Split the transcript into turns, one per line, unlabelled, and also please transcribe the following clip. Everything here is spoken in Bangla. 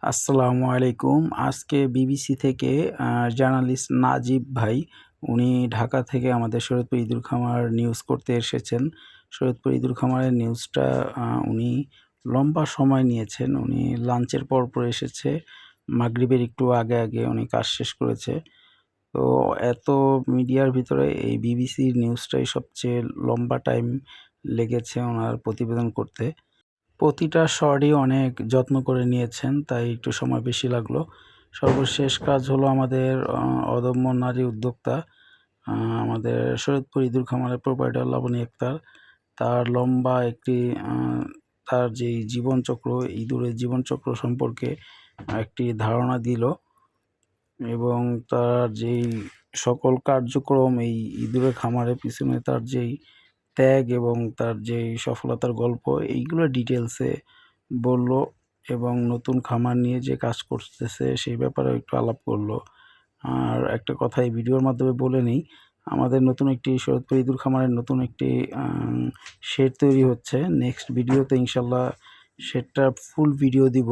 আসসালামু আলাইকুম। আজকে বিবিসি থেকে জার্নালিস্ট নাজিব ভাই, উনি ঢাকা থেকে আমাদের শরীয়তপুর ইঁদুর খামার নিউজ করতে এসেছেন। শরীয়তপুর ইঁদুর খামারের নিউজটা উনি লম্বা সময় নিয়েছেন। উনি লাঞ্চের পরপর এসেছে। মাগরিবের একটু আগে উনি কাজ শেষ করেছে। তো এত মিডিয়ার ভিতরে এই বিবিসির নিউজটাই সবচেয়ে লম্বা টাইম লেগেছে ওনার প্রতিবেদন করতে। প্রতিটা শটই অনেক যত্ন করে নিয়েছেন, তাই একটু সময় বেশি লাগলো। সর্বশেষ কাজ হলো আমাদের অদম্য নারী উদ্যোক্তা, আমাদের শরীয়তপুর ইঁদুর খামারের প্রোপাইটার লাবণী আক্তার। তার লম্বা একটি তার যেই জীবনচক্র, ইঁদুরের জীবনচক্র সম্পর্কে একটি ধারণা দিল এবং তার যেই সকল কার্যক্রম এই ইঁদুরের খামারের পিছনে তার যেই ত্যাগ এবং তার যেই সফলতার গল্প, এইগুলো ডিটেলসে বলল এবং নতুন খামার নিয়ে যে কাজ করতেছে সেই ব্যাপারেও একটু আলাপ করলো। আর একটা কথা এই ভিডিওর মাধ্যমে বলে নিই, আমাদের নতুন একটি শরীয়তপুর ইঁদুর খামারের নতুন একটি শেড তৈরি হচ্ছে। নেক্সট ভিডিওতে ইনশাল্লাহ শেডটার ফুল ভিডিও দিব।